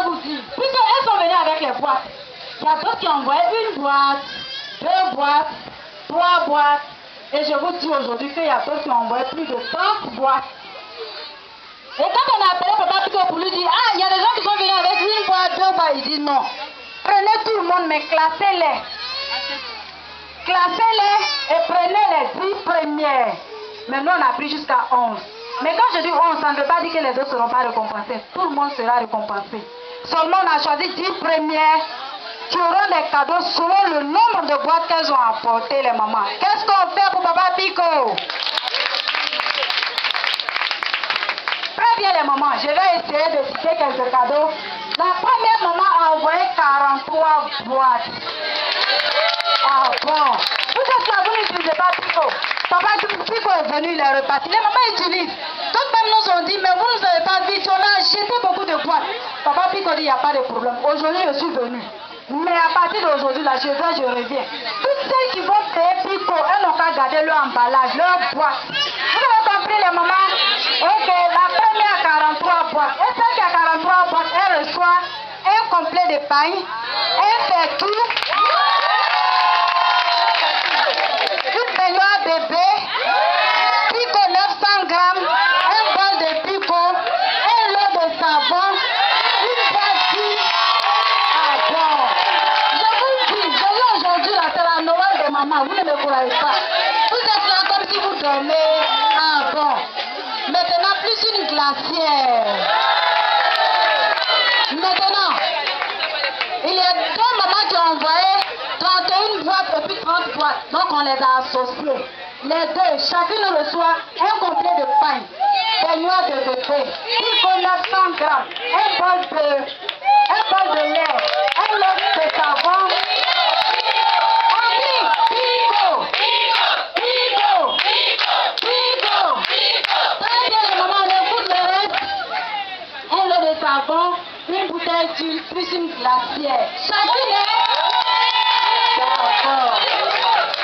vous dire, puisqu'elles sont venues avec les boîtes, il y a d'autres qui ont envoyé une boîte, 2 boîtes, 3 boîtes, et je vous dis aujourd'hui qu'il y a d'autres qui ont envoyé plus de 30 boîtes. Et quand on a appelé Papa Pico pour lui dire, ah, il y a des gens qui sont venus avec une boîte, 2 boîtes, il dit non. Prenez tout le monde, mais classez-les. Classez-les et prenez les 10 premières. Mais nous, on a pris jusqu'à 11. Mais quand je dis 11, ça ne veut pas dire que les autres ne seront pas récompensés. Tout le monde sera récompensé. Seulement, on a choisi 10 premières qui auront des cadeaux selon le nombre de boîtes qu'elles ont apportées, les mamans. Qu'est-ce qu'on fait pour Papa Pico? Très bien, les mamans. Je vais essayer de citer quelques cadeaux. La première maman a envoyé 43 boîtes. Ah bon? Vous êtes là, vous n'utilisez pas Pico. Papa Pico est venu, il est reparti. Les mamans utilisent. D'autres même nous ont dit, mais vous ne nous avez pas vu, on a jeté beaucoup de boîtes. Papa Pico dit, il n'y a pas de problème. Aujourd'hui, je suis venu. Mais à partir d'aujourd'hui, là, je vais, je reviens. Toutes celles qui vont payer Pico, elles n'ont qu'à garder leur emballage, leur boîte. Vous avez compris, les mamans? Ok, la première a 43 boîtes. Et celle qui a 43 boîtes, elle reçoit un complet de paille, un fait-tout, une baignoire bébé, Pico 900 grammes, un bol de Pico, un lot de savon, une boîte. Ah bon. Je vous dis, aujourd'hui, là, c'est la Noël de maman, vous ne me croyez pas. Vous êtes là comme si vous dormez. Ah bon. Maintenant, plus une glacière. Maintenant, il y a 2 mamans qui ont envoyé 31 boîtes et puis 30 boîtes. Donc, on les a associées. Les 2, chacune reçoit un complet de pain, baignoire de bébé, Pico 900 grammes, un bol de lait, un lot de savon. Pico! Pico! Pico! Très bien, les mamans, on écoute le reste. Un lot de savon, une bouteille d'huile, plus une glacière. Chacune est... D'accord.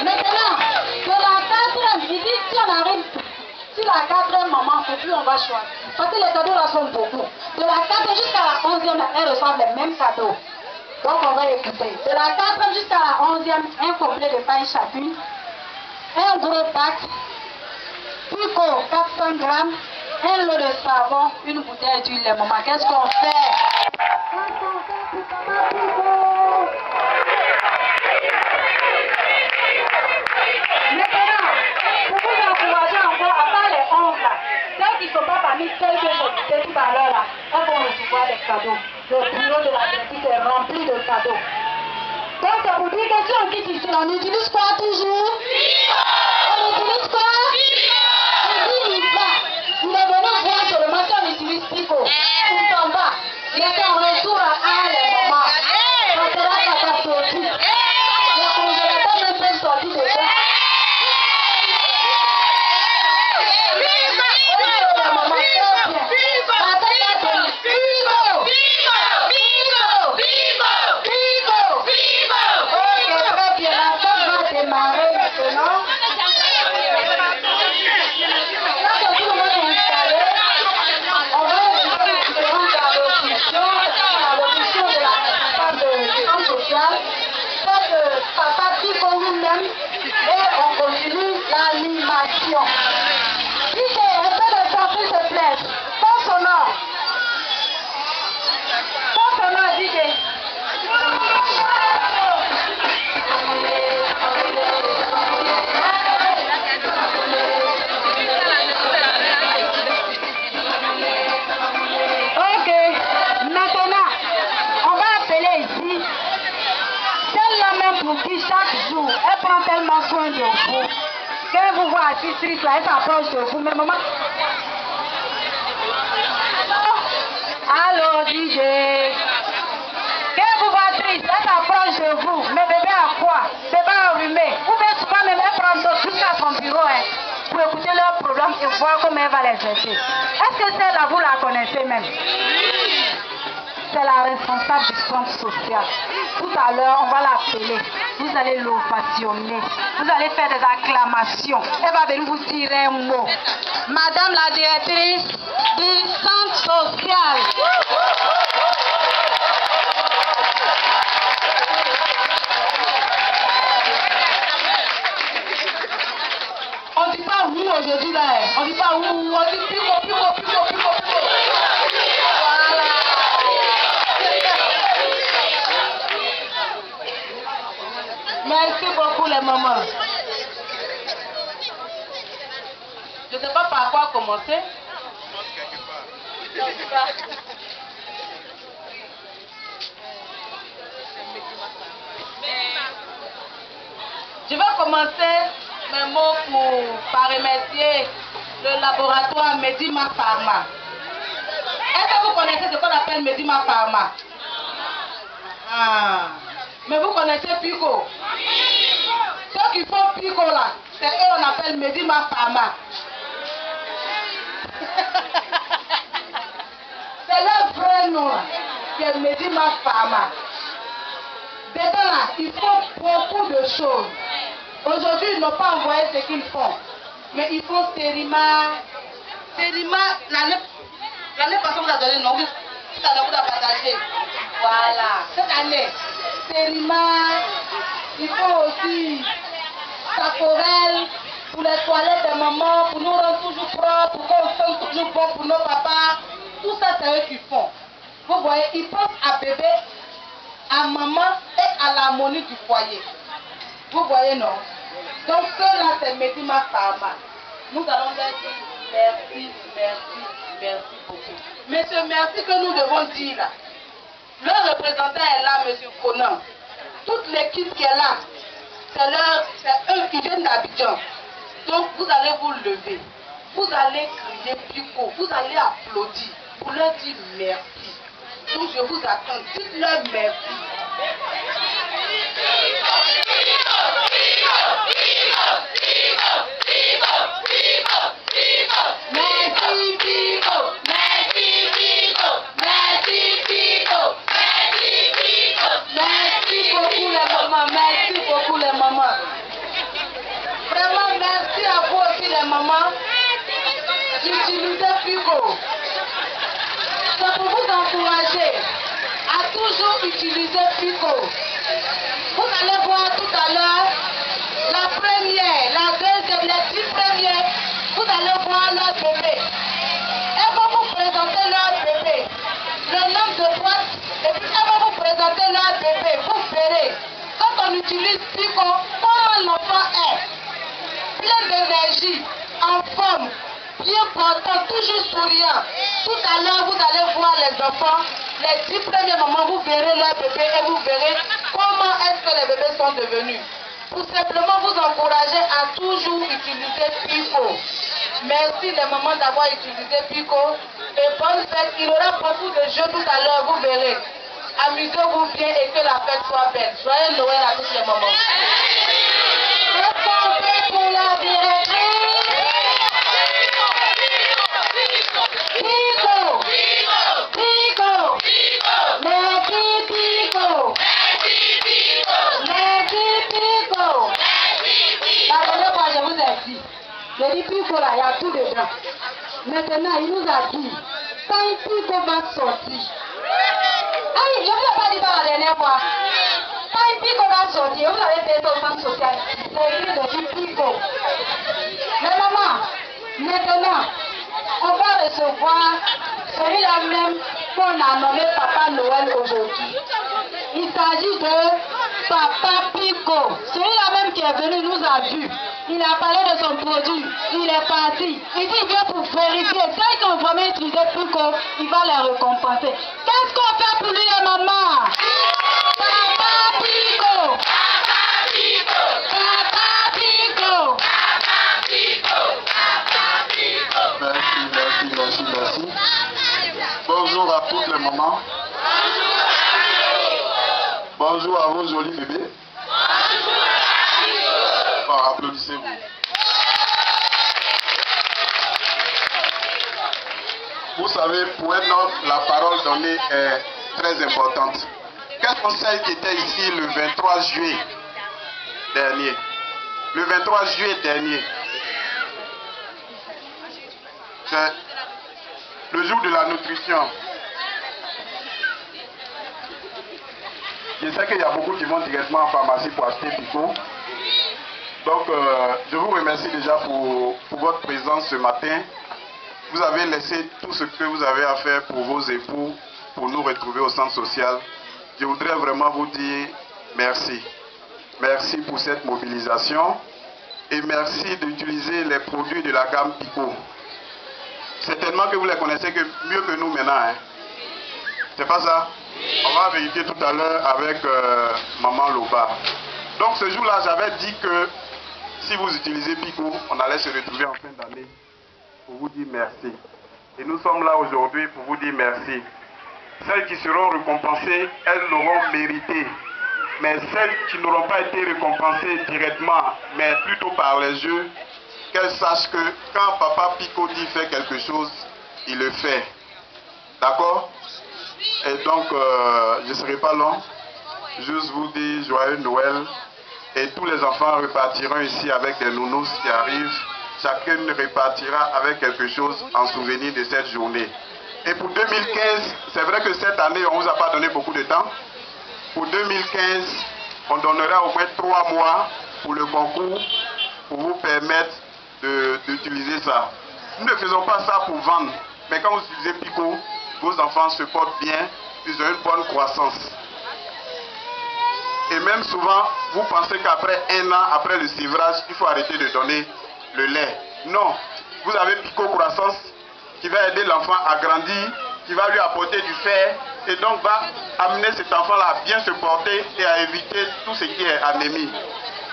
Maintenant, de la 4e, il dit si on arrive, si la 4e maman, et puis on va choisir. Parce que les cadeaux là sont beaucoup. De la 4e jusqu'à la 11e, elles reçoivent les mêmes cadeaux. Donc on va écouter. De la 4e jusqu'à la 11e, un complet de pain chacune, un gros pack, Pico 400 grammes, un lot de savon, une bouteille d'huile. Les mamans, qu'est-ce qu'on fait? Qu'est-ce qu'on fait pour Papa Pico? Maintenant, pour vous encourager encore, à part les 11 là, celles qui ne sont pas parmi celles que je disais tout à l'heure là, elles vont recevoir des cadeaux. Le bureau de la directrice est rempli de cadeaux. Donc c'est pour dire que si on quitte ici, on utilise quoi toujours? On utilise quoi? On dit il va. Il est venu voir seulement si on utilise Pico. Il s'en va. Il est en retour à les mamans. Ça sera catastrophique. Les congélateurs même peuvent sortir de ça. Papa Pico lui-même et on continue l'animation. DJ, un peu de temps s'il te plaît. Ton sonore. Ton sonore, DJ. Ok, maintenant, on va appeler ici celle-là même pour qui chaque jour, elle prend tellement soin de vous. Quand vous voyez assise triste là, elle s'approche de vous. Mais maman... Allô, DJ. Quand vous voyez triste, elle s'approche de vous. Mais bébé à quoi? Bébé enrhumé. Ou bien souvent même, elle prend d'autres jusqu'à son bureau pour écouter leurs problèmes et voir comment elle va les aider. Est-ce que celle-là, vous la connaissez même? C'est la responsable du centre social. Tout à l'heure, on va l'appeler. Vous allez l'ovationner. Vous allez faire des acclamations. Elle va venir vous dire un mot. Madame la directrice du centre social. On dit Pico, Pico, Pico, Pico, Pico. Voilà. Merci beaucoup les mamans. Je ne sais pas par quoi commencer. Je vais commencer mes mots par remercier le laboratoire Medima Pharma. Est-ce que vous connaissez ce qu'on appelle Medima Pharma? Ah. Mais vous connaissez Pico? Ceux qui font Pico là, c'est eux qu'on appelle Medima Pharma. C'est leur vrai nom là, qui est Medima Pharma. Dedans là, ils font beaucoup de choses. Aujourd'hui, ils n'ont pas envoyé ce qu'ils font. Mais ils font Serima. Serima, l'année passée, vous avez donné le nom. Cette année, vous avez partagé. Voilà. Cette année, Serima. Il faut aussi Saforel pour les toilettes des mamans, pour nous rendre toujours propres, pour qu'on sente toujours bon pour nos papas. Tout ça, c'est eux qui font. Vous voyez, ils pensent à bébé, à maman et à l'harmonie du foyer. Vous voyez, non? Donc, ceux-là, c'est Medima Pharma. Nous allons leur dire merci, merci, merci beaucoup. Mais ce merci que nous devons dire là, le représentant est là, M. Conan. Toute l'équipe qui est là, c'est eux qui viennent d'Abidjan. Donc, vous allez vous lever. Vous allez crier Pico. Vous allez applaudir pour leur dire merci. Donc, je vous attends. Dites-leur merci. Merci Pico, merci Pico, merci Pico, merci Pico. Merci beaucoup les mamans, merci beaucoup les mamans. Vraiment merci à vous aussi les mamans. Utilisez Pico. C'est pour vous encourager à toujours utiliser Pico. Vous allez voir tout à l'heure la première, la deuxième, les 10 premiers. Vous allez voir leur bébé. Elles vont vous présenter leur bébé. Le nombre de boîtes. Et puis elles vont vous présenter leur bébé. Vous verrez. Quand on utilise Pico, comment l'enfant est. Plein d'énergie, en forme, bien portant, toujours souriant. Tout à l'heure, vous allez voir les enfants. Les 10 premiers moments, vous verrez leur bébé et vous verrez comment est-ce que les bébés sont devenus. Pour simplement vous encourager à toujours utiliser Pico. Merci les mamans d'avoir utilisé Pico. Et bonne fête. Il y aura beaucoup de jeux tout à l'heure, vous verrez. Amusez-vous bien et que la fête soit belle. Joyeux Noël à tous les mamans. Qu'est-ce qu'on fait pour la directrice? Pico! Pico! Merci Pico! Merci Pico! La dernière fois, je vous ai dit, j'ai dit Pico là, il y a tout dedans. Maintenant, il nous a dit, quand Pico va sortir, ah oui, je ne vous ai pas dit ça la dernière fois. Quand Pico va sortir, vous avez fait ton centre social, c'est écrit dessus Pico. Mais maman, maintenant, on va recevoir celui-là même qu'on a nommé Papa Noël aujourd'hui. Il s'agit de Papa Pico. Celui-là même qui est venu nous a vus. Il a parlé de son produit. Il est parti. Il dit il vient pour vérifier. Ceux qui ont vraiment utilisé Pico, il va les récompenser. Qu'est-ce qu'on fait pour lui, les mamans? Papa Pico! Papa Pico! Papa Pico! Papa Pico! Papa Pico! Merci. Bonjour à toutes les mamans. Bonjour à vos jolis bébés. Bon, applaudissez-vous. Vous savez, pour un homme, la parole donnée est très importante. Quel conseil qui était ici le 23 juillet dernier? Le 23 juillet dernier, c'est le jour de la nutrition. Je sais qu'il y a beaucoup qui vont directement en pharmacie pour acheter Pico. Donc, je vous remercie déjà pour votre présence ce matin. vous avez laissé tout ce que vous avez à faire pour vos époux, pour nous retrouver au centre social. Je voudrais vraiment vous dire merci. Merci pour cette mobilisation et merci d'utiliser les produits de la gamme Pico. Certainement que vous les connaissez mieux que nous maintenant. Hein. C'est pas ça? On va vérifier tout à l'heure avec Maman Loba. Donc ce jour-là, j'avais dit que si vous utilisez Pico, on allait se retrouver en fin d'année pour vous dire merci. Et nous sommes là aujourd'hui pour vous dire merci. Celles qui seront récompensées, elles l'auront mérité. Mais celles qui n'auront pas été récompensées directement, mais plutôt par les yeux, qu'elles sachent que quand Papa Pico dit fait quelque chose, il le fait. D'accord? Et donc, je ne serai pas long. Juste vous dire joyeux Noël. Et tous les enfants repartiront ici avec des nounous qui arrivent. Chacun repartira avec quelque chose en souvenir de cette journée. Et pour 2015, c'est vrai que cette année, on ne vous a pas donné beaucoup de temps. Pour 2015, on donnera au moins 3 mois pour le concours, pour vous permettre d'utiliser ça. Nous ne faisons pas ça pour vendre, mais quand vous utilisez Pico, vos enfants se portent bien, ils ont une bonne croissance. Et même souvent, vous pensez qu'après 1 an, après le sévrage, il faut arrêter de donner le lait. Non, vous avez Pico Croissance qui va aider l'enfant à grandir, qui va lui apporter du fer et donc va amener cet enfant-là à bien se porter et à éviter tout ce qui est anémie.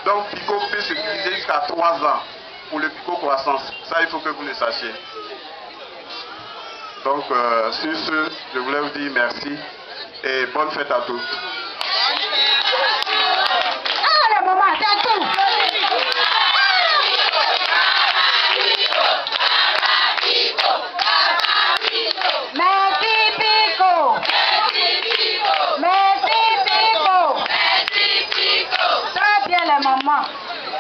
Donc Pico peut s'utiliser jusqu'à 3 ans pour le Pico Croissance. Ça, il faut que vous le sachiez. Donc sur ce, je voulais vous dire merci et bonne fête à tous.